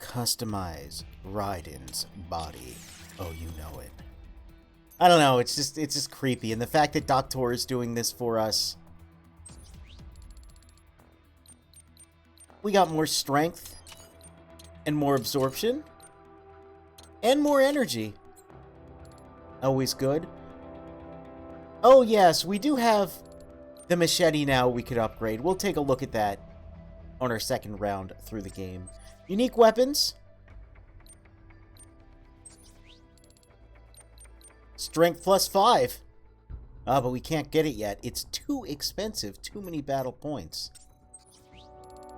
Customize Raiden's body. Oh, you know it. I don't know, it's just creepy. And the fact that Doctor is doing this for us. We got more strength. And more absorption. And more energy. Always good. Oh yes, we do have the machete now we could upgrade. We'll take a look at that on our second round through the game. Unique weapons. Strength +5. Ah, but we can't get it yet. It's too expensive. Too many battle points.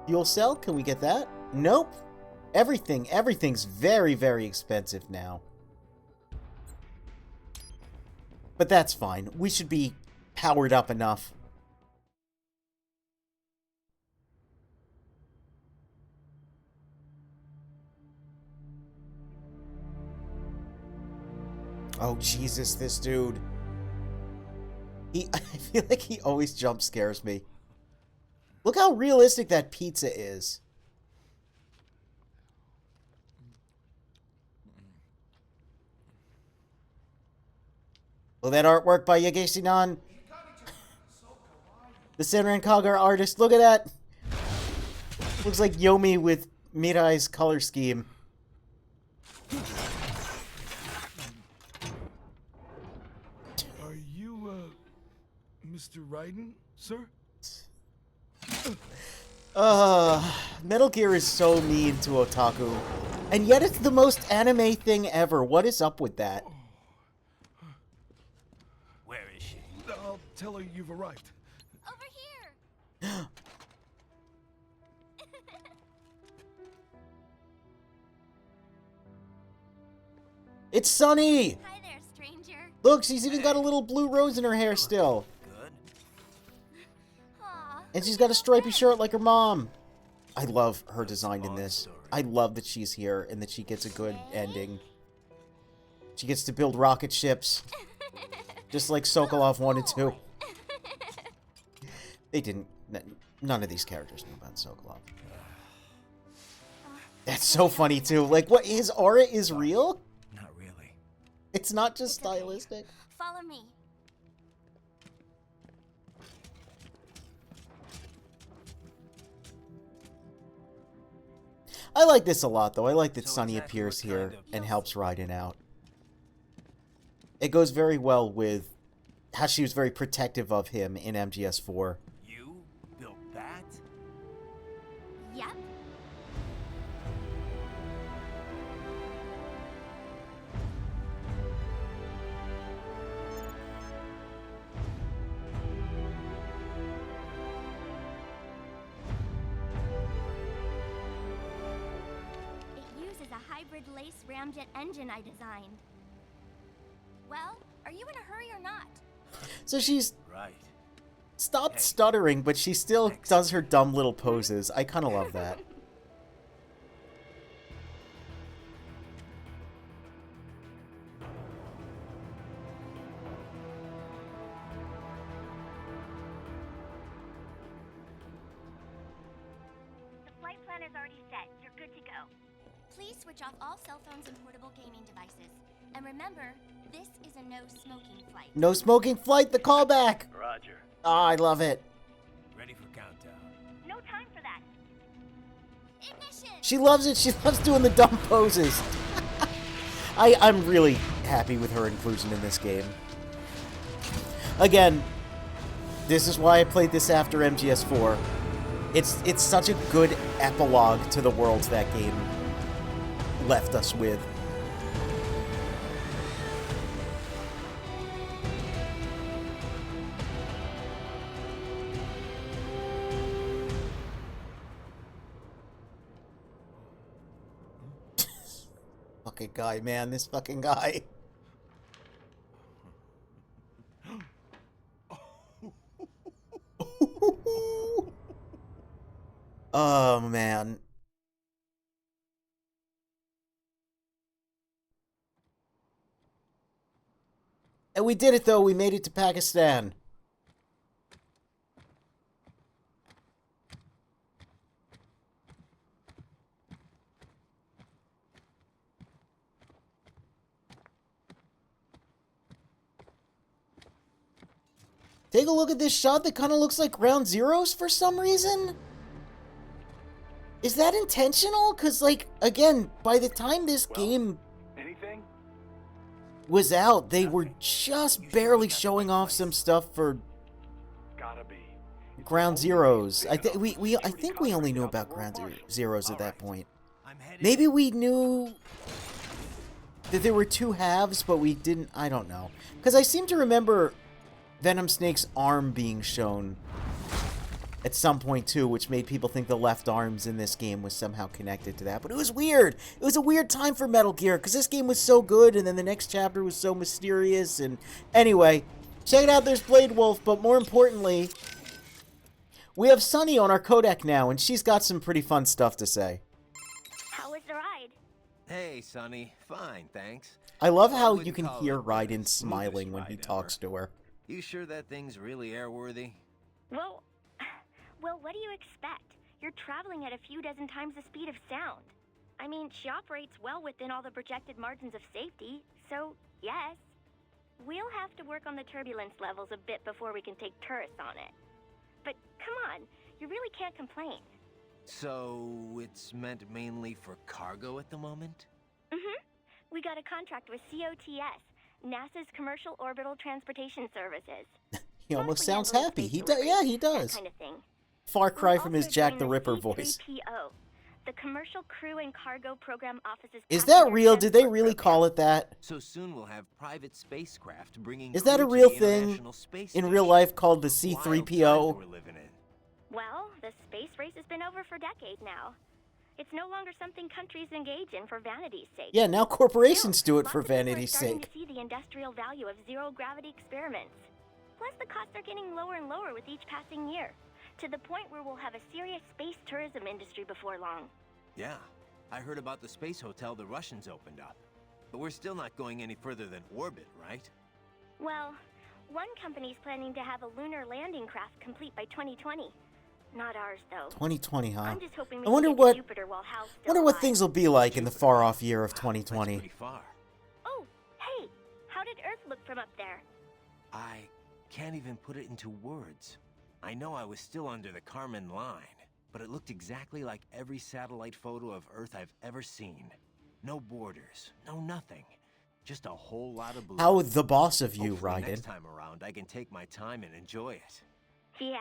Fuel cell, can we get that? Nope. Everything's very, very expensive now. But that's fine. We should be powered up enough. Oh, Jesus, this dude. I feel like he always jump scares me. Look how realistic that pizza is. Well, that artwork by Yagesinan. The Senran Kagar artist. Look at that. Looks like Yomi with Mirai's color scheme. Are you, Mr. Raiden, sir? Metal Gear is so mean to otaku. And yet it's the most anime thing ever. What is up with that? Where is she? I'll tell her you've arrived. Over here. It's Sunny! Hi there, stranger. Look, she's even got a little blue rose in her hair still. Good. Aw. And she's got a stripy shirt like her mom. I love her design in this. I love that she's here and that she gets a good ending. She gets to build rocket ships. Just like Sokolov wanted to. They didn't. None of these characters knew about Sokolov. That's so funny too. Like, what? His aura is real? Not really. It's not just stylistic. Follow me. I like this a lot, though. I like that So Sunny exactly appears what here kind of- and helps Raiden out. It goes very well with how she was very protective of him in MGS4. You built that? Yep. It uses a hybrid lace ramjet engine I designed. Well, are you in a hurry or not? So she's Right. stopped stuttering, but she still does her dumb little poses. I kind of love that. The flight plan is already set. You're good to go. Please switch off all cell phones and portable gaming devices. And remember, this is a no smoking flight. No smoking flight, the callback! Roger. Ah, I love it. Ready for countdown. No time for that. Ignition! She loves it. She loves doing the dumb poses. I'm really happy with her inclusion in this game. Again, this is why I played this after MGS4. It's such a good epilogue to the world that game left us with. Fucking guy, man. This fucking guy. Oh, man. And we did it, though. We made it to Pakistan. Take a look at this shot that kind of looks like Ground Zeroes for some reason. Is that intentional? Because, like, again, by the time this game Anything? was out, they were just barely showing off some stuff for Gotta be. Ground Zeroes. I think we only knew about Ground Zeroes at that point. I'm headed. Maybe we knew that there were two halves, but we didn't. I don't know. Because I seem to remember Venom Snake's arm being shown at some point too, which made people think the left arms in this game was somehow connected to that. But it was weird. It was a weird time for Metal Gear because this game was so good, and then the next chapter was so mysterious. And anyway, check it out. There's Blade Wolf, but more importantly, we have Sunny on our codec now, and she's got some pretty fun stuff to say. How was the ride? Hey, Sonny. Fine, thanks. I love I how wouldn't you can call hear it the Raiden smoothest smiling when he ride talks ever. to her. You sure that thing's really airworthy? Well, what do you expect? You're traveling at a few dozen times the speed of sound. I mean, she operates well within all the projected margins of safety, so yes. We'll have to work on the turbulence levels a bit before we can take tourists on it. But come on, you really can't complain. So, it's meant mainly for cargo at the moment? Mm-hmm. We got a contract with COTS, NASA's Commercial Orbital Transportation Services. He almost Mostly sounds handling happy. space He does. delivery, Yeah, he that does. kind of thing. Far cry We'll from his also Jack join the Ripper C3PO, voice. the Commercial Crew and Cargo Program Office's Is that passenger real? Did they transport really program. call it that? So soon we'll have private spacecraft bringing Is that crew a to real the thing International Space in real Station. life called the Wild C3PO? times we're living in. Well, the space race has been over for decades now. It's no longer something countries engage in for vanity's sake. Yeah, now corporations Still, do it lots for of people are vanity's starting sake. to see the industrial value of zero-gravity experiments. Plus, the costs are getting lower and lower with each passing year, to the point where we'll have a serious space tourism industry before long. Yeah, I heard about the space hotel the Russians opened up. But we're still not going any further than orbit, right? Well, one company's planning to have a lunar landing craft complete by 2020. Not ours, though. 2020, huh? I'm just hoping we I wonder can get what. to Jupiter while Hal's still Wonder what alive. things will be like in the far-off year of Wow, that's 2020. pretty far. Oh, hey! How did Earth look from up there? I can't even put it into words. I know I was still under the Kármán line, but it looked exactly like every satellite photo of Earth I've ever seen. No borders, no nothing. Just a whole lot of blue. How the boss of you, Hopefully Raiden. next time around, I can take my time and enjoy it. Yeah.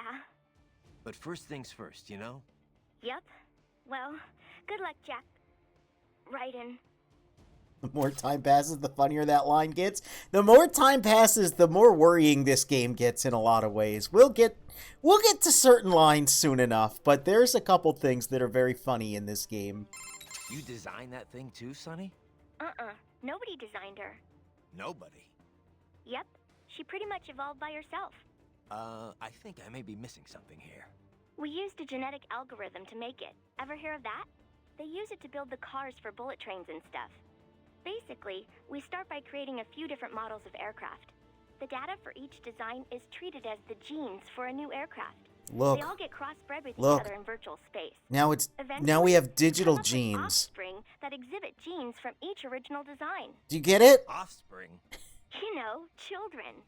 But first things first, you know? Yep. Well, good luck, Jack. Raiden. The more time passes, the funnier that line gets. The more time passes, the more worrying this game gets in a lot of ways. We'll get to certain lines soon enough, but there's a couple things that are very funny in this game. You designed that thing too, Sonny? Nobody designed her. Nobody. Yep. She pretty much evolved by herself. I think I may be missing something here. We used a genetic algorithm to make it. Ever hear of that? They use it to build the cars for bullet trains and stuff. Basically, we start by creating a few different models of aircraft. The data for each design is treated as the genes for a new aircraft. Look, They all get crossbred with look. each other in virtual space. now we have digital come up with genes. offspring that exhibit genes from each original design. Do you get it? Offspring? You know, children.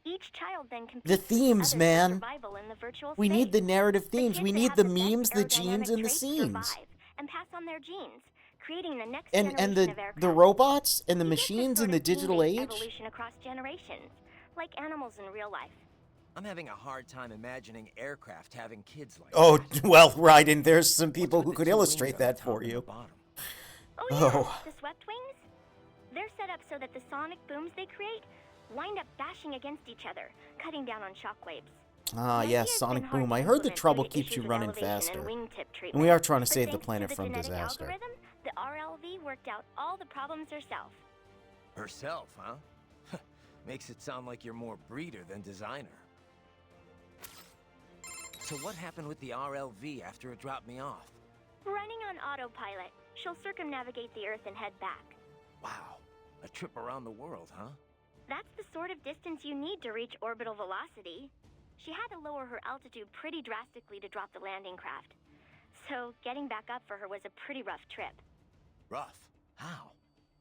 Each child then competes The themes, with others for man. survival in the virtual We space. need the narrative The themes. kids We that need have the best memes, the aerodynamic genes, and the traits scenes. survive and pass on their genes, creating the next And generation the of aircraft. robots and the You get this machines sort in the of digital gene-based age. Evolution across generations, like animals in real life. I'm having a hard time imagining aircraft having kids like Oh, that. well, Raiden, there's some What's people with who the could two illustrate wings on the that top for and the you. bottom? Oh yeah, Oh. the swept wings? They're set up so that the sonic booms they create wind up bashing against each other, cutting down on shockwaves. Ah, The yes, idea's Sonic been hard Boom. to I heard the implement trouble due to keeps you issues of running elevation and faster. wingtip And we are treatment. trying to But save the thanks to planet the from genetic disaster. algorithm, the RLV worked out all the problems herself. Herself, huh? Makes it sound like you're more breeder than designer. So what happened with the RLV after it dropped me off? Running on autopilot, she'll circumnavigate the Earth and head back. Wow, a trip around the world, huh? That's the sort of distance you need to reach orbital velocity. She had to lower her altitude pretty drastically to drop the landing craft. So getting back up for her was a pretty rough trip. Rough. How?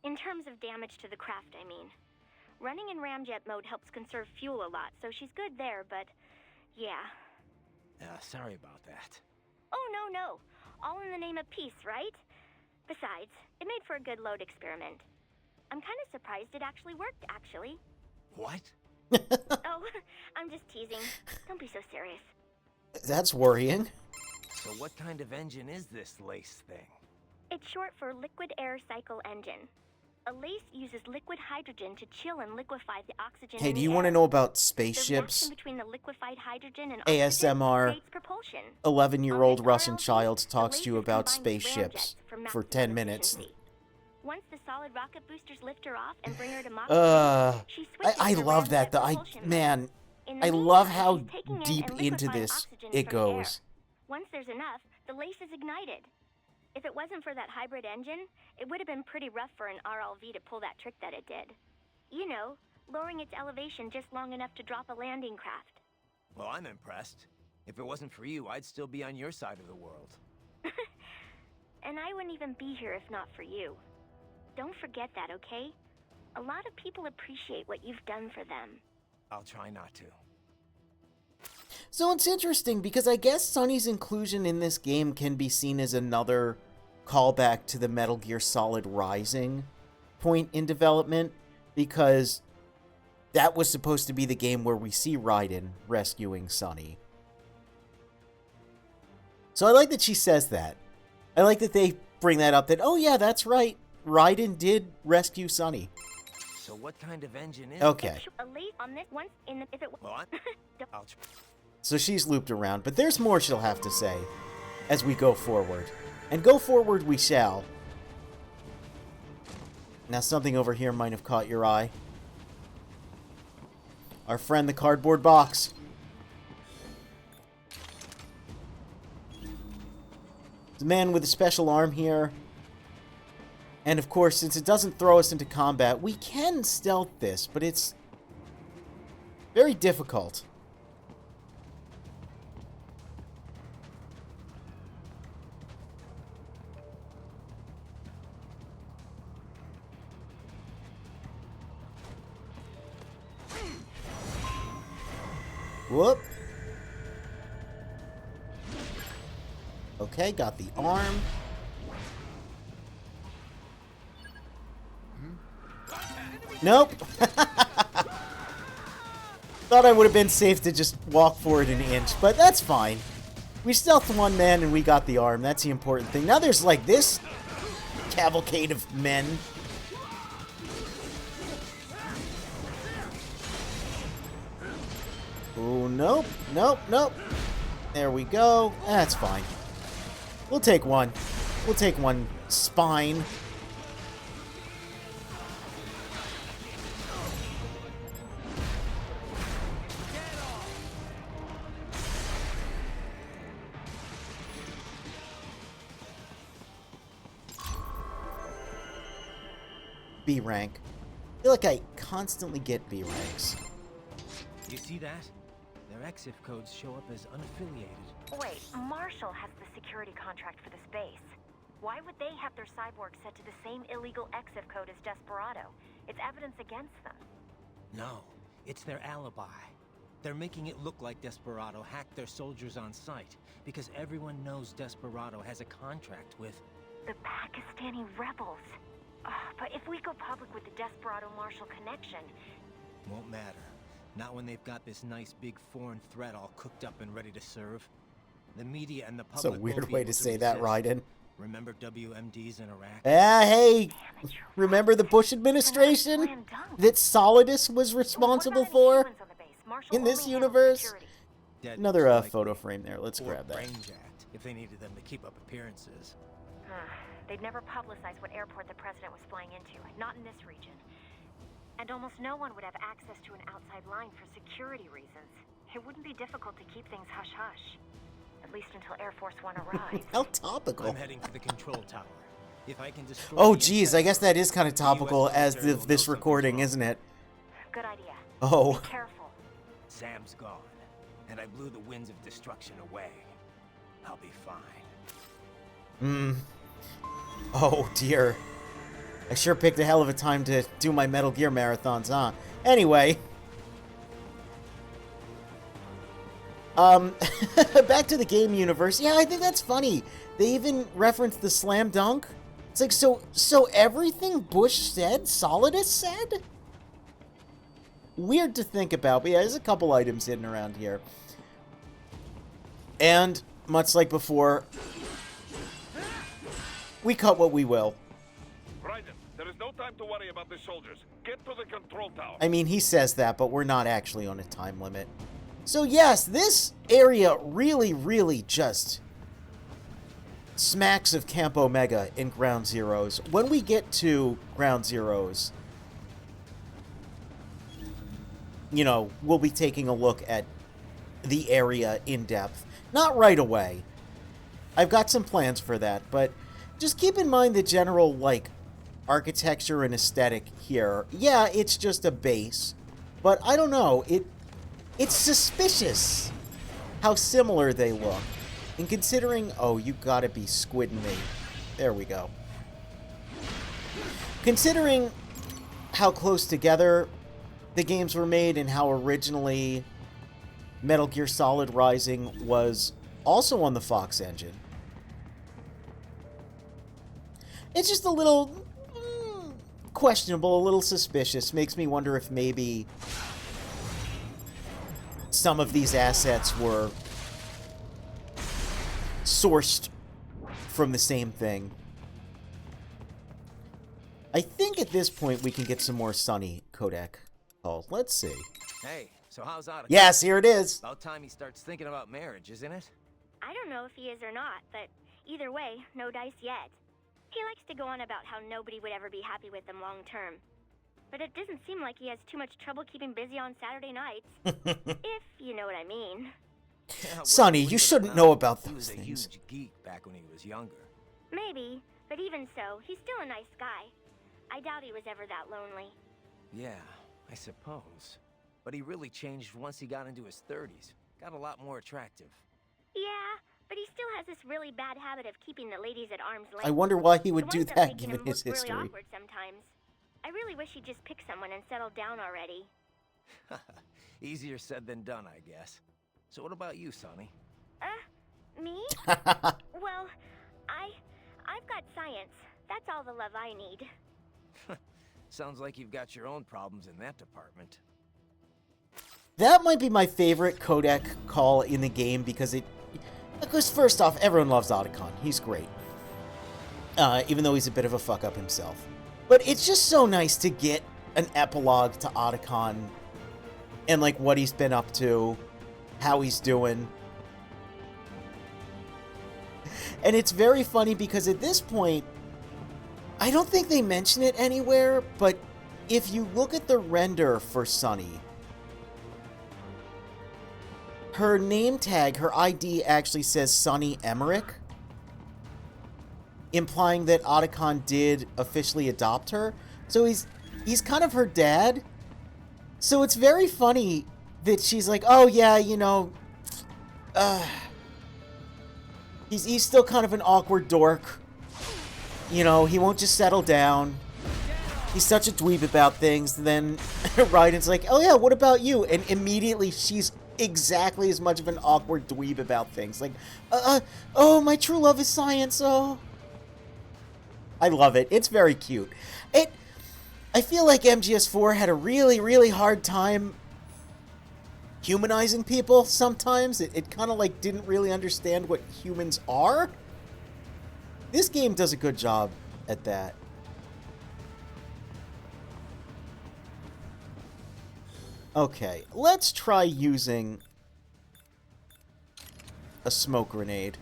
In terms of damage to the craft, I mean. Running in ramjet mode helps conserve fuel a lot, so she's good there, but yeah. Sorry about that. Oh, no. All in the name of peace, right? Besides, it made for a good load experiment. I'm kind of surprised it actually worked, actually. What? Oh, I'm just teasing. Don't be so serious. That's worrying. So what kind of engine is this lace thing? It's short for liquid air cycle engine. A lace uses liquid hydrogen to chill and liquefy the oxygen Hey, in do the you want to air. know about The spaceships? reaction between the liquefied hydrogen and oxygen ASMR creates propulsion. 11-year-old On this Russian RLC, child the talks lace to you is about combined with spaceships ramjets for maximum 10 minutes. efficiency. Once the solid rocket boosters lift her off and bring her to Mach 3, she I switches to love that ramjet though. propulsion mode. Man, In the I love meantime, how she's taking in deep and into liquefying this oxygen it from the air. goes. Once there's enough, the lace is ignited. If it wasn't for that hybrid engine, it would have been pretty rough for an RLV to pull that trick that it did. You know, lowering its elevation just long enough to drop a landing craft. Well, I'm impressed. If it wasn't for you, I'd still be on your side of the world. And I wouldn't even be here if not for you. Don't forget that, okay? A lot of people appreciate what you've done for them. I'll try not to. So it's interesting because I guess Sonny's inclusion in this game can be seen as another callback to the Metal Gear Solid Rising point in development, because that was supposed to be the game where we see Raiden rescuing Sonny. So I like that she says that. I like that they bring that up, that, oh yeah, that's right, Raiden did rescue Sonny. So what kind of engine is Okay. A lace on this once in the if it Well, I'll try. So she's looped around, but there's more she'll have to say as we go forward. And go forward we shall. Now something over here might have caught your eye. Our friend the cardboard box. The man with a special arm here. And of course, since it doesn't throw us into combat, we can stealth this, but it's very difficult. Whoop. Okay, got the arm. Nope. Thought I would have been safe to just walk forward an inch, but that's fine. We stealthed one man and we got the arm. That's the important thing. Now there's like this cavalcade of men. Oh, nope, nope, nope. There we go. That's fine. We'll take one. We'll take one spine. B rank. I feel like I constantly get B ranks. You see that? Their EXIF codes show up as unaffiliated. Wait, Marshall has the security contract for this base. Why would they have their cyborg set to the same illegal EXIF code as Desperado? It's evidence against them. No, it's their alibi. They're making it look like Desperado hacked their soldiers on site, because everyone knows Desperado has a contract with... The Pakistani rebels. But if we go public with the Desperado-Marshall connection... Won't matter. Not when they've got this nice big foreign threat all cooked up and ready to serve. The media and the That's public a weird won't be way able to say that, resist. Raiden. Remember WMDs in Iraq? Ah, hey! Damn it, you're Remember the Bush administration Slam dunk. that Solidus was responsible What about any for humans on the base? Marshall in this only handles universe? security. Dead Another most likely. photo frame there. Let's Or grab that. brain jacked, if they needed them to keep up appearances. They'd never publicize what airport the president was flying into, not in this region. And almost no one would have access to an outside line for security reasons. It wouldn't be difficult to keep things hush-hush. At least until Air Force One arrives. How topical. I'm heading for the control tower. If I can destroy Oh, the geez, I guess that is kind of the US topical as military of will this know recording, something's isn't it? Good idea. Oh. Be careful. Sam's gone, and I blew the winds of destruction away. I'll be fine. Hmm. Oh, dear. I sure picked a hell of a time to do my Metal Gear marathons, huh? Anyway. Back to the game universe. Yeah, I think that's funny. They even referenced the slam dunk. It's like, so everything Bush said, Solidus said? Weird to think about, but yeah, there's a couple items hidden around here. And, much like before, we cut what we will. Raiden, there is no time to worry about the soldiers. Get to the control tower. I mean, he says that, but we're not actually on a time limit. So yes, this area really, really just smacks of Camp Omega in Ground Zeroes. When we get to Ground Zeroes, you know, we'll be taking a look at the area in depth. Not right away. I've got some plans for that, but just keep in mind the general, like, architecture and aesthetic here. Yeah, it's just a base, but I don't know, it's suspicious how similar they look. And considering... Oh, you gotta be squidding me. There we go. Considering how close together the games were made and how originally Metal Gear Solid Rising was also on the Fox engine, it's just a little questionable, a little suspicious. Makes me wonder if maybe some of these assets were sourced from the same thing. I think at this point we can get some more Sunny codec calls. Let's see. Hey, so how's Otacon? Yes, here it is. About time he starts thinking about marriage, isn't it? I don't know if he is or not, but either way, no dice yet. He likes to go on about how nobody would ever be happy with him long term. But it doesn't seem like he has too much trouble keeping busy on Saturday nights. If you know what I mean. Yeah, well, Sonny, believe you it or shouldn't not, know about he those was a things. huge geek back when he was younger. Maybe, but even so, he's still a nice guy. I doubt he was ever that lonely. Yeah, I suppose. But he really changed once he got into his 30s. Got a lot more attractive. Yeah, but he still has this really bad habit of keeping the ladies at arm's length. I wonder why he would It do winds up that making given him his look history. Really awkward sometimes. I really wish he'd just pick someone and settle down already. Easier said than done, I guess. So what about you, Sonny? Me? Well, I've got science. That's all the love I need. Sounds like you've got your own problems in that department. That might be my favorite codec call in the game because first off, everyone loves Otacon. He's great. Even though he's a bit of a fuck-up himself. But it's just so nice to get an epilogue to Otacon and, like, what he's been up to, how he's doing. And it's very funny because at this point, I don't think they mention it anywhere, but if you look at the render for Sunny, her name tag, her ID actually says Sunny Emmerich, implying that Otacon did officially adopt her. So he's kind of her dad. So it's very funny that she's like, oh yeah, you know, he's still kind of an awkward dork. You know, he won't just settle down. He's such a dweeb about things. And then Raiden's like, oh yeah, what about you? And immediately she's exactly as much of an awkward dweeb about things. Like, oh, my true love is science, oh. I love it. It's very cute. I feel like MGS4 had a really, really hard time humanizing people sometimes. It kind of like didn't really understand what humans are. This game does a good job at that. Okay, let's try using a smoke grenade.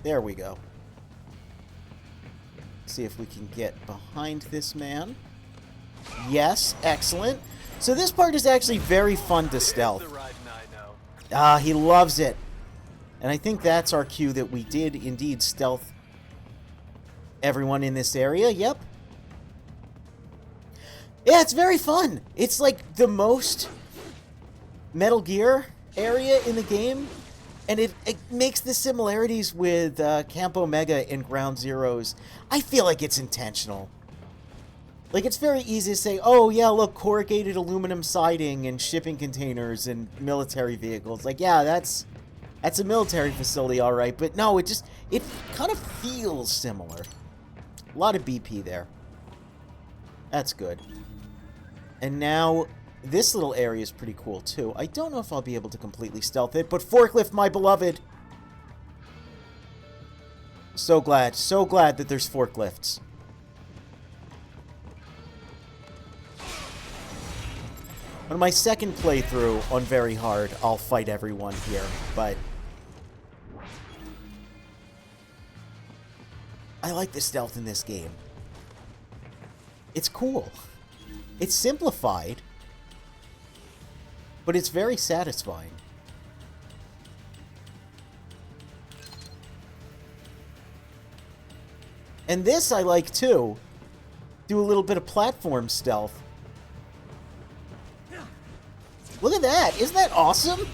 There we go. See if we can get behind this man. Yes, excellent. So this part is actually very fun to stealth. Ah, he loves it. And I think that's our cue that we did indeed stealth everyone in this area. Yep. Yeah, it's very fun. It's like the most Metal Gear area in the game, and it makes the similarities with Camp Omega in Ground Zeroes. I feel like it's intentional. Like, it's very easy to say, oh, yeah, look, corrugated aluminum siding and shipping containers and military vehicles. Like, yeah, that's a military facility, all right. But no, it kind of feels similar. A lot of BP there. That's good. And now, this little area is pretty cool, too. I don't know if I'll be able to completely stealth it, but forklift, my beloved! So glad that there's forklifts. On my second playthrough on Very Hard, I'll fight everyone here, but I like the stealth in this game. It's cool. It's simplified, but it's very satisfying. And this I like too. Do a little bit of platform stealth. Look at that! Isn't that awesome?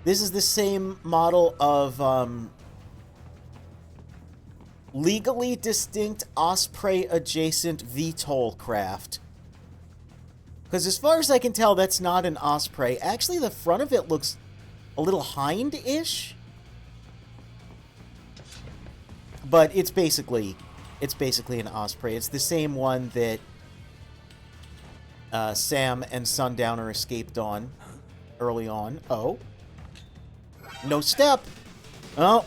This is the same model of legally distinct Osprey adjacent VTOL craft. Because as far as I can tell, that's not an Osprey. Actually, the front of it looks a little Hind-ish. But it's basically an Osprey. It's the same one that Sam and Sundowner escaped on early on. Oh. No step. Oh.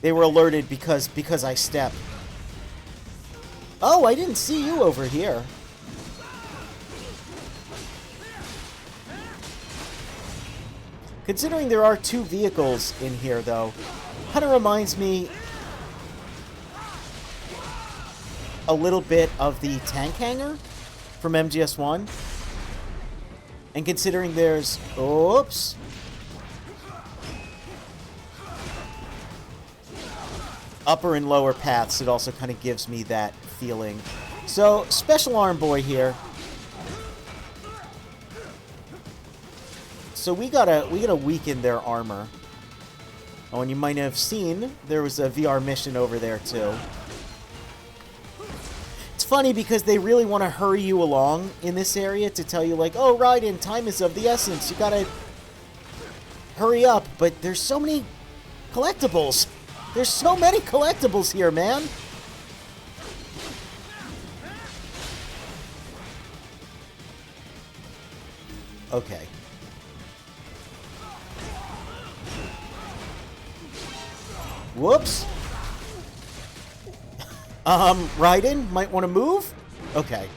They were alerted because I stepped. Oh, I didn't see you over here. Considering there are two vehicles in here, though, kind of reminds me a little bit of the tank hangar from MGS1. And considering there's... Oops. Upper and lower paths, it also kind of gives me that feeling. So, Special Arm Boy here. So we gotta weaken their armor. Oh, and you might have seen there was a VR mission over there too. It's funny because they really want to hurry you along in this area to tell you, like, oh, Raiden, time is of the essence. You gotta hurry up. But there's so many collectibles. There's so many collectibles here, man. Okay. Whoops. Raiden, might want to move? Okay.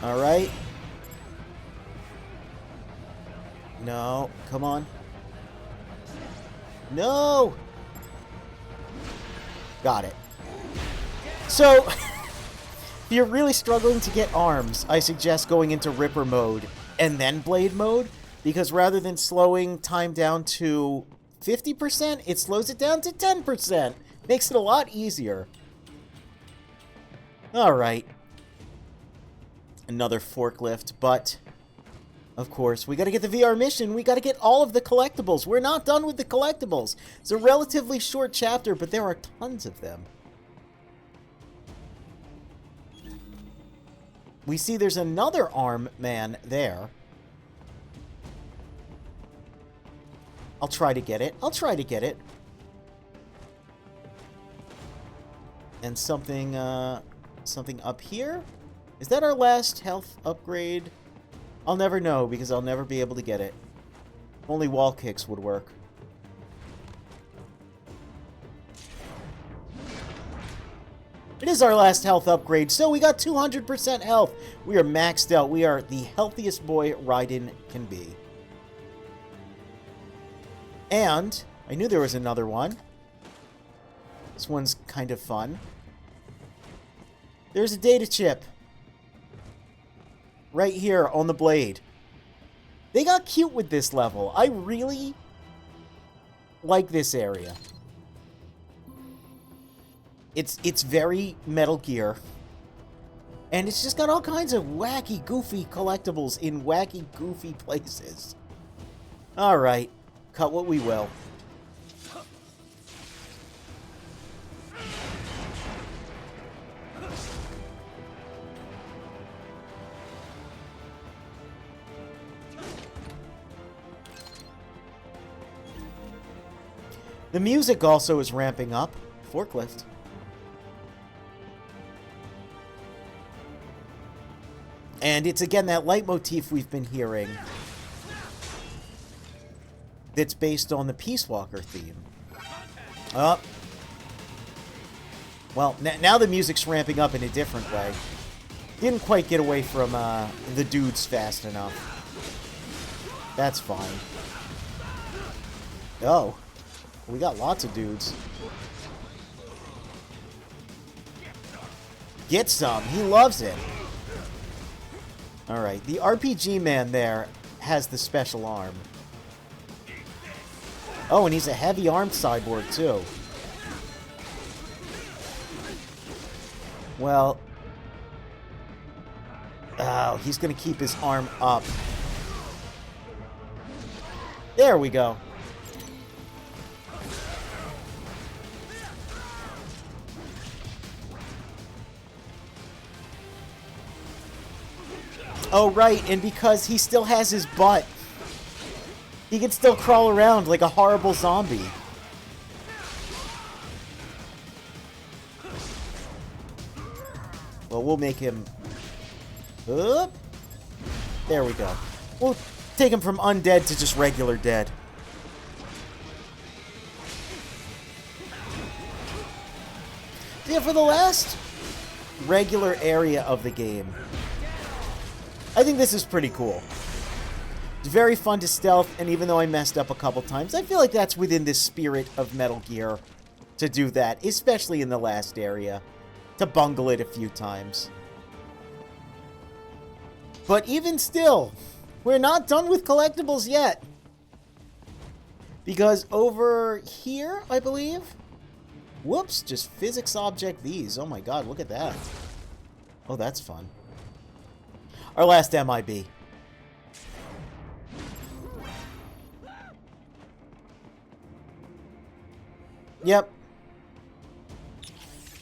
Alright. No, come on. No! Got it. So, if you're really struggling to get arms, I suggest going into Ripper mode and then Blade mode, because rather than slowing time down to 50%, it slows it down to 10%. Makes it a lot easier. Alright. Another forklift, but of course, we gotta get the VR mission. We gotta get all of the collectibles. We're not done with the collectibles. It's a relatively short chapter, but there are tons of them. We see there's another arm man there. I'll try to get it. I'll try to get it. And something up here? Is that our last health upgrade? I'll never know because I'll never be able to get it. Only wall kicks would work. It is our last health upgrade, so we got 200% health. We are maxed out. We are the healthiest boy Raiden can be. And I knew there was another one. This one's kind of fun. There's a data chip. Right here on the blade. They got cute with this level. I really like this area. It's very Metal Gear. And it's just got all kinds of wacky, goofy collectibles in wacky, goofy places. Alright. Cut what we will. The music also is ramping up. Forklift. And it's again that leitmotif we've been hearing that's based on the Peace Walker theme. Oh. Well, now the music's ramping up in a different way. Didn't quite get away from the dudes fast enough. That's fine. Oh. We got lots of dudes. Get some. He loves it. Alright, the RPG man there has the special arm. Oh, and he's a heavy-armed cyborg, too. Well... Oh, he's gonna keep his arm up. There we go. Oh, right, and because he still has his butt, he can still crawl around like a horrible zombie. Well, we'll make him... Oop. There we go. We'll take him from undead to just regular dead. Yeah, for the last regular area of the game, I think this is pretty cool. It's very fun to stealth, and even though I messed up a couple times, I feel like that's within the spirit of Metal Gear to do that, especially in the last area, to bungle it a few times. But even still, we're not done with collectibles yet. Because over here, I believe... Whoops, just physics object these. Oh my god, look at that. Oh, that's fun. Our last MIB. Yep.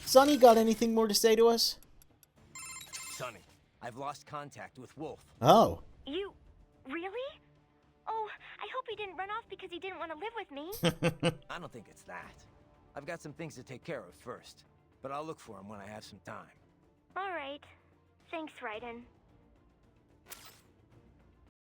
Sonny, got anything more to say to us? Sonny, I've lost contact with Wolf. Oh. You... really? Oh, I hope he didn't run off because he didn't want to live with me. I don't think it's that. I've got some things to take care of first, but I'll look for him when I have some time. All right. Thanks, Raiden.